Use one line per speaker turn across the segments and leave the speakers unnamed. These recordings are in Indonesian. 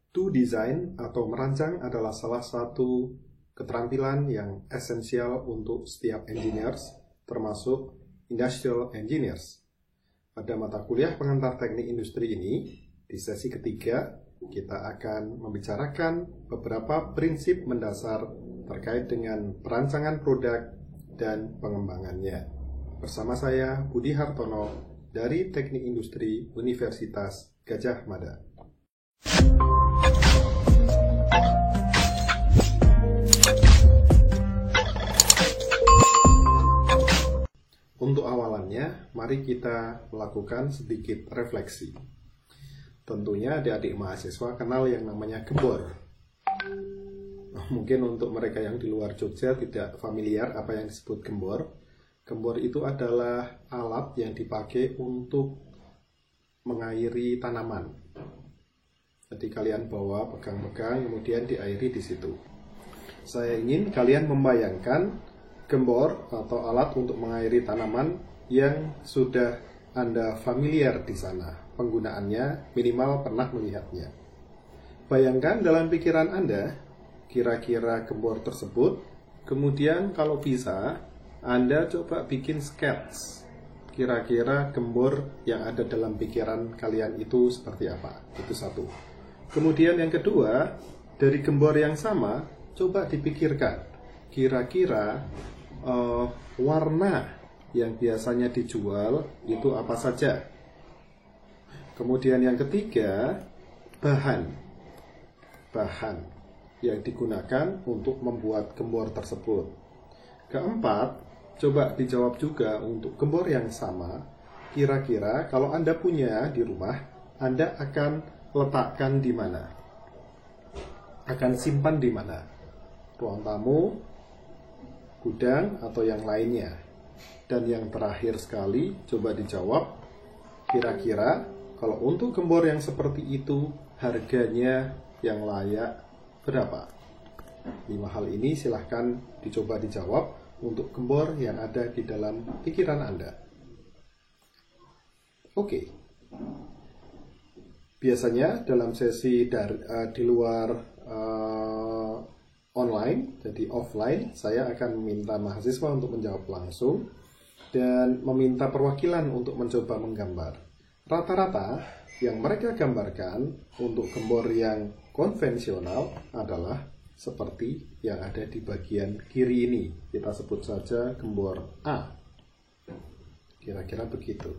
To design atau merancang adalah salah satu keterampilan yang esensial untuk setiap engineers, termasuk industrial engineers. Pada mata kuliah pengantar teknik industri ini, di sesi ketiga, kita akan membicarakan beberapa prinsip mendasar terkait dengan perancangan produk dan pengembangannya. Bersama saya, Budi Hartono, dari Teknik Industri Universitas Gadjah Mada. Untuk awalannya, mari kita melakukan sedikit refleksi. Tentunya adik-adik mahasiswa kenal yang namanya gembor. Mungkin untuk mereka yang di luar Jogja tidak familiar apa yang disebut gembor. Gembor itu adalah alat yang dipakai untuk mengairi tanaman. Jadi kalian bawa, pegang-pegang, kemudian diairi di situ. Saya ingin kalian membayangkan gembor atau alat untuk mengairi tanaman yang sudah Anda familiar di sana. Penggunaannya minimal pernah melihatnya. Bayangkan dalam pikiran Anda, kira-kira gembor tersebut. Kemudian kalau bisa, Anda coba bikin sketch. Kira-kira gembor yang ada dalam pikiran kalian itu seperti apa? Itu satu. Kemudian yang kedua, dari gembor yang sama, coba dipikirkan. Kira-kira warna yang biasanya dijual itu apa saja. Kemudian yang ketiga, bahan yang digunakan untuk membuat gembor tersebut. Keempat, coba dijawab juga untuk gembor yang sama. Kira-kira kalau Anda punya di rumah, Anda akan letakkan di mana? Akan simpan di mana? Ruang tamu, gudang, atau yang lainnya? Dan yang terakhir sekali, coba dijawab, kira-kira kalau untuk gembor yang seperti itu, harganya yang layak berapa? 5 hal ini silahkan dicoba dijawab untuk gembor yang ada di dalam pikiran Anda. Oke. Biasanya dalam sesi di luar online, jadi offline, saya akan meminta mahasiswa untuk menjawab langsung dan meminta perwakilan untuk mencoba menggambar. Rata-rata yang mereka gambarkan untuk gembor yang konvensional adalah seperti yang ada di bagian kiri ini. Kita sebut saja gembor A. Kira-kira begitu.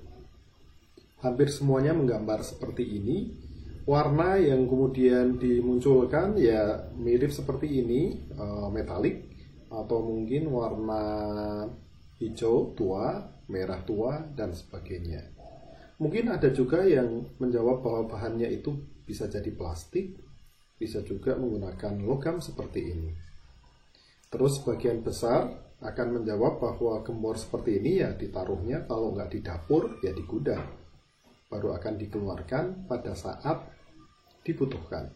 Hampir semuanya menggambar seperti ini. Warna yang kemudian dimunculkan ya mirip seperti ini, metalik, atau mungkin warna hijau tua, merah tua, dan sebagainya. Mungkin ada juga yang menjawab bahwa bahannya itu bisa jadi plastik, bisa juga menggunakan logam seperti ini. Terus bagian besar akan menjawab bahwa gembor seperti ini ya ditaruhnya kalau nggak di dapur ya di gudang. Baru akan dikeluarkan pada saat dibutuhkan.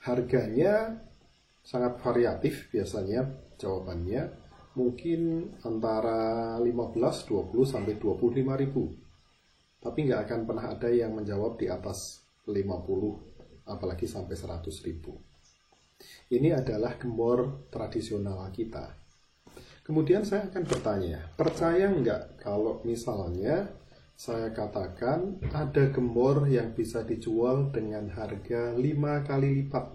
Harganya sangat variatif biasanya jawabannya. Mungkin antara 15, 20, sampai 25 ribu. Tapi nggak akan pernah ada yang menjawab di atas 50, apalagi sampai 100 ribu. Ini adalah gembor tradisional kita. Kemudian saya akan bertanya, percaya nggak kalau misalnya saya katakan ada gembor yang bisa dijual dengan harga 5 kali lipat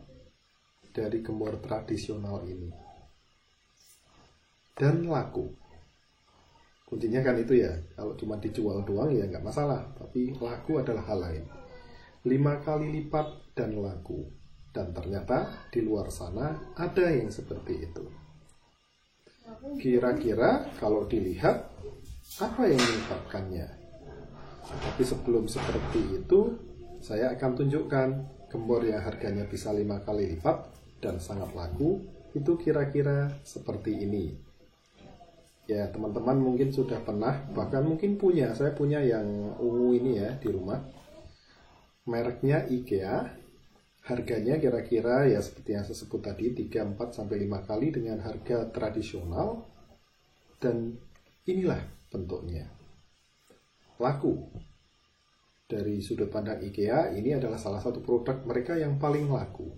dari gembor tradisional ini. Dan laku. Kuncinya kan itu ya, kalau cuma dijual doang ya nggak masalah, tapi laku adalah hal lain. 5 kali lipat dan laku. Dan ternyata di luar sana ada yang seperti itu. Kira-kira kalau dilihat, apa yang menyebabkannya? Tapi sebelum seperti itu, saya akan tunjukkan gembor yang harganya bisa 5 kali lipat dan sangat laku, itu kira-kira seperti ini. Ya, teman-teman mungkin sudah pernah, bahkan mungkin punya. Saya punya yang ungu ini ya di rumah. Mereknya IKEA. Harganya kira-kira ya seperti yang saya sebut tadi, 3, 4, sampai 5 kali dengan harga tradisional. Dan inilah bentuknya. Laku. Dari sudut pandang IKEA, ini adalah salah satu produk mereka yang paling laku.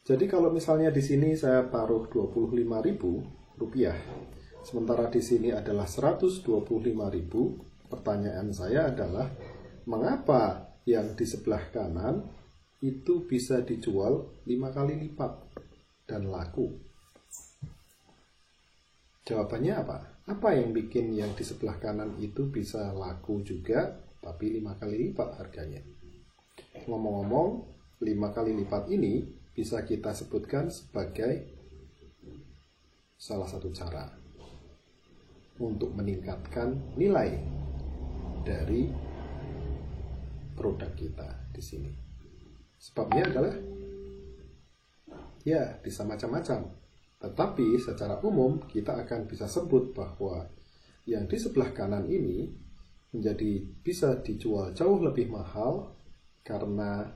Jadi kalau misalnya di sini saya taruh Rp25.000, sementara di sini adalah Rp125.000, pertanyaan saya adalah, mengapa yang di sebelah kanan itu bisa dijual 5 kali lipat dan laku? Jawabannya apa? Apa yang bikin yang di sebelah kanan itu bisa laku juga, tapi 5 kali lipat harganya? Ngomong-ngomong, 5 kali lipat ini bisa kita sebutkan sebagai salah satu cara untuk meningkatkan nilai dari produk kita di sini. Sebabnya adalah, ya, bisa macam-macam. Tetapi secara umum kita akan bisa sebut bahwa yang di sebelah kanan ini menjadi bisa dijual jauh lebih mahal karena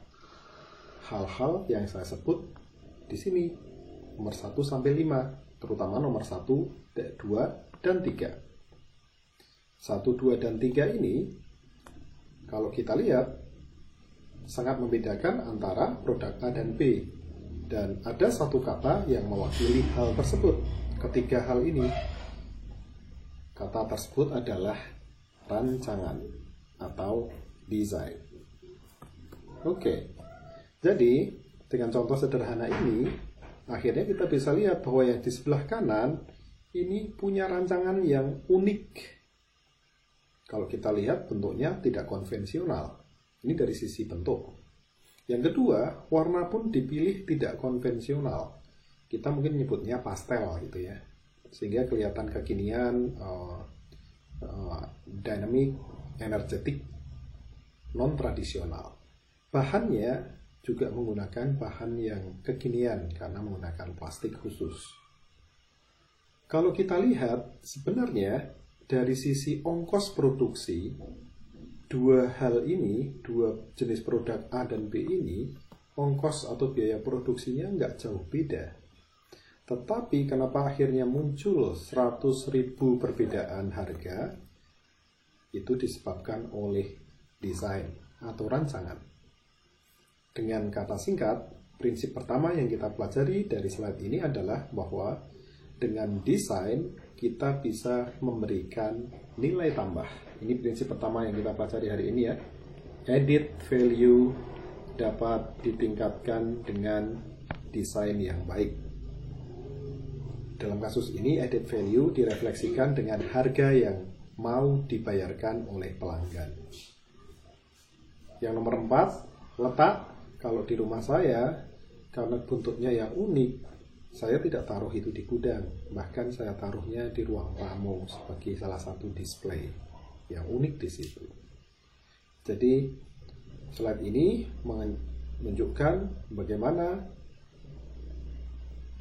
hal-hal yang saya sebut di sini, nomor 1 sampai 5, terutama nomor 1, 2, dan 3. 1, 2, dan 3 ini kalau kita lihat sangat membedakan antara produk A dan B. Dan ada satu kata yang mewakili hal tersebut. Ketiga hal ini, kata tersebut adalah rancangan atau desain. Oke, jadi dengan contoh sederhana ini, akhirnya kita bisa lihat bahwa yang di sebelah kanan ini punya rancangan yang unik. Kalau kita lihat bentuknya tidak konvensional. Ini dari sisi bentuk. Yang kedua, warna pun dipilih tidak konvensional. Kita mungkin nyebutnya pastel gitu ya. Sehingga kelihatan kekinian, dynamic, energetik, non-tradisional. Bahannya juga menggunakan bahan yang kekinian karena menggunakan plastik khusus. Kalau kita lihat, sebenarnya dari sisi ongkos produksi, dua hal ini, dua jenis produk A dan B ini, ongkos atau biaya produksinya nggak jauh beda. Tetapi kenapa akhirnya muncul 100.000 perbedaan harga? Itu disebabkan oleh desain atau rancangan. Dengan kata singkat, prinsip pertama yang kita pelajari dari slide ini adalah bahwa dengan desain kita bisa memberikan nilai tambah. Ini prinsip pertama yang kita pelajari hari ini ya. Added value dapat ditingkatkan dengan desain yang baik. Dalam kasus ini, added value direfleksikan dengan harga yang mau dibayarkan oleh pelanggan. Yang nomor 4, letak. Kalau di rumah saya, karena bentuknya yang unik, saya tidak taruh itu di gudang. Bahkan saya taruhnya di ruang tamu sebagai salah satu display yang unik di situ. Jadi slide ini menunjukkan bagaimana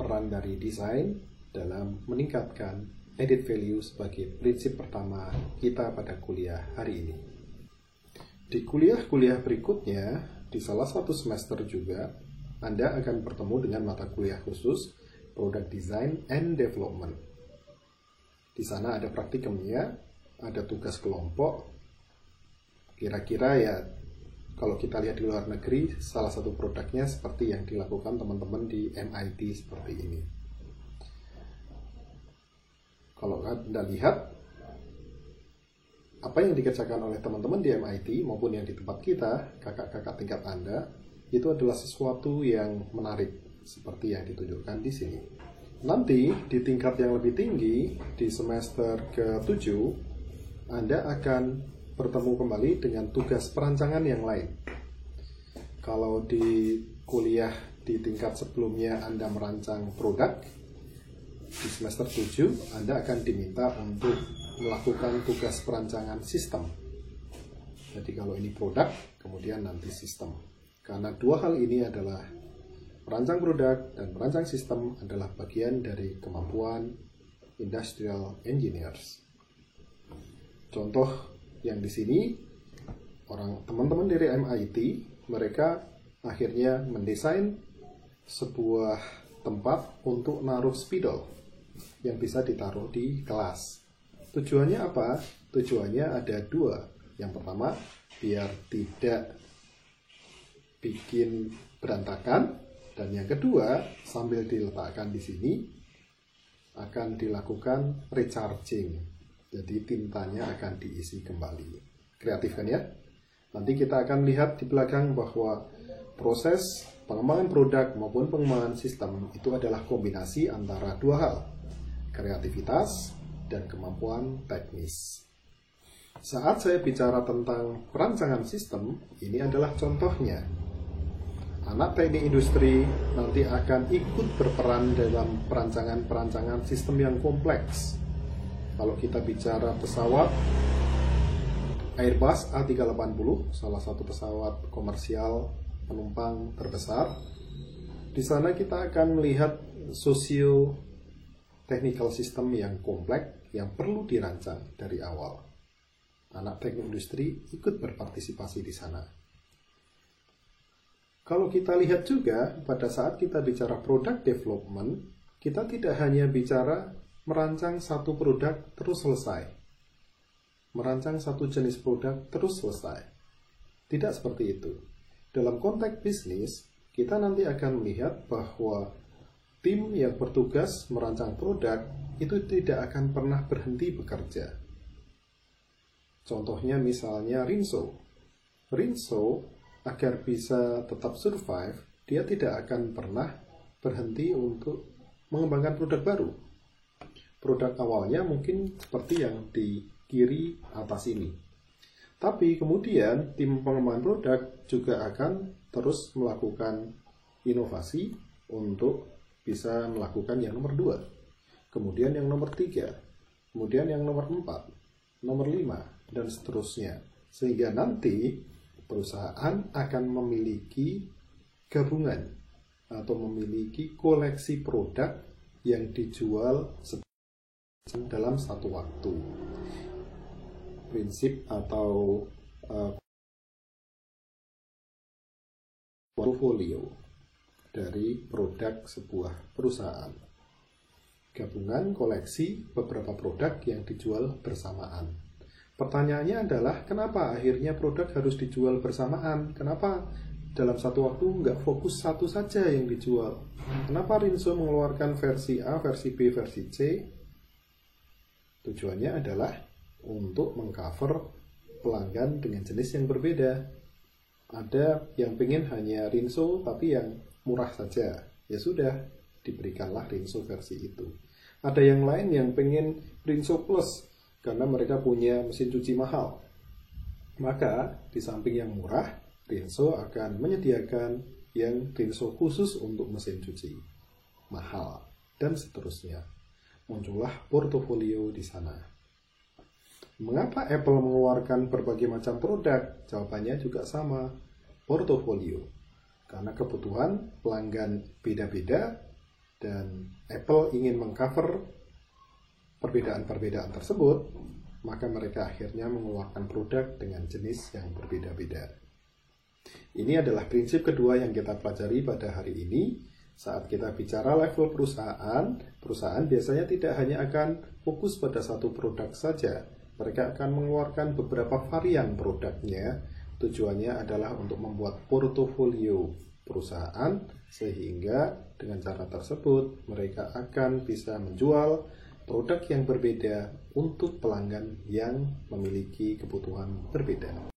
peran dari desain dalam meningkatkan added value sebagai prinsip pertama kita pada kuliah hari ini. Di kuliah-kuliah berikutnya, di salah satu semester juga, Anda akan bertemu dengan mata kuliah khusus Product Design and Development. Di sana ada praktikumnya, ada tugas kelompok. Kira-kira ya, kalau kita lihat di luar negeri, salah satu produknya seperti yang dilakukan teman-teman di MIT seperti ini. Kalau Anda lihat apa yang dikerjakan oleh teman-teman di MIT maupun yang di tempat kita, kakak-kakak tingkat Anda, itu adalah sesuatu yang menarik seperti yang ditunjukkan di sini. Nanti di tingkat yang lebih tinggi, di semester ke-7, Anda akan bertemu kembali dengan tugas perancangan yang lain. Kalau di kuliah di tingkat sebelumnya Anda merancang produk, di semester 7 Anda akan diminta untuk melakukan tugas perancangan sistem. Jadi kalau ini produk, kemudian nanti sistem. Karena dua hal ini adalah merancang produk dan merancang sistem adalah bagian dari kemampuan industrial engineers. Contoh yang di sini, teman-teman dari MIT, mereka akhirnya mendesain sebuah tempat untuk naruh spidol yang bisa ditaruh di kelas. Tujuannya apa? Tujuannya ada dua. Yang pertama, biar tidak bikin berantakan. Dan yang kedua, sambil diletakkan di sini akan dilakukan recharging. Jadi tintanya akan diisi kembali. Kreatif kan ya? Nanti kita akan lihat di belakang bahwa proses pengembangan produk maupun pengembangan sistem itu adalah kombinasi antara dua hal, kreativitas dan kemampuan teknis. Saat saya bicara tentang perancangan sistem, ini adalah contohnya. Anak teknik industri nanti akan ikut berperan dalam perancangan sistem yang kompleks. Kalau kita bicara pesawat Airbus A380, salah satu pesawat komersial penumpang terbesar, di sana kita akan melihat socio-technical system yang kompleks yang perlu dirancang dari awal. Anak teknik industri ikut berpartisipasi di sana. Kalau kita lihat juga, pada saat kita bicara product development, kita tidak hanya bicara merancang satu produk terus selesai. Merancang satu jenis produk terus selesai. Tidak seperti itu. Dalam konteks bisnis, kita nanti akan melihat bahwa tim yang bertugas merancang produk itu tidak akan pernah berhenti bekerja. Contohnya misalnya Rinso. Rinso agar bisa tetap survive, dia tidak akan pernah berhenti untuk mengembangkan produk baru. Produk awalnya mungkin seperti yang di kiri atas ini. Tapi kemudian tim pengembangan produk juga akan terus melakukan inovasi untuk bisa melakukan yang nomor 2. Kemudian yang nomor 3. Kemudian yang nomor 4. Nomor 5. Dan seterusnya. Sehingga nanti perusahaan akan memiliki gabungan atau memiliki koleksi produk yang dijual dalam satu waktu. Prinsip atau portfolio dari produk sebuah perusahaan. Gabungan koleksi beberapa produk yang dijual bersamaan. Pertanyaannya adalah, kenapa akhirnya produk harus dijual bersamaan? Kenapa dalam satu waktu nggak fokus satu saja yang dijual? Kenapa Rinso mengeluarkan versi A, versi B, versi C? Tujuannya adalah untuk mengcover pelanggan dengan jenis yang berbeda. Ada yang pengen hanya Rinso tapi yang murah saja. Ya sudah, diberikanlah Rinso versi itu. Ada yang lain yang pengen Rinso Plus karena mereka punya mesin cuci mahal. Maka di samping yang murah, Rinso akan menyediakan yang Rinso khusus untuk mesin cuci mahal dan seterusnya. Muncullah portofolio di sana. Mengapa Apple mengeluarkan berbagai macam produk? Jawabannya juga sama, portofolio. Karena kebutuhan pelanggan beda-beda dan Apple ingin mengcover perbedaan-perbedaan tersebut, maka mereka akhirnya mengeluarkan produk dengan jenis yang berbeda-beda. Ini adalah prinsip kedua yang kita pelajari pada hari ini. Saat kita bicara level perusahaan, perusahaan biasanya tidak hanya akan fokus pada satu produk saja. Mereka akan mengeluarkan beberapa varian produknya. Tujuannya adalah untuk membuat portofolio perusahaan, sehingga dengan cara tersebut mereka akan bisa menjual produk yang berbeda untuk pelanggan yang memiliki kebutuhan berbeda.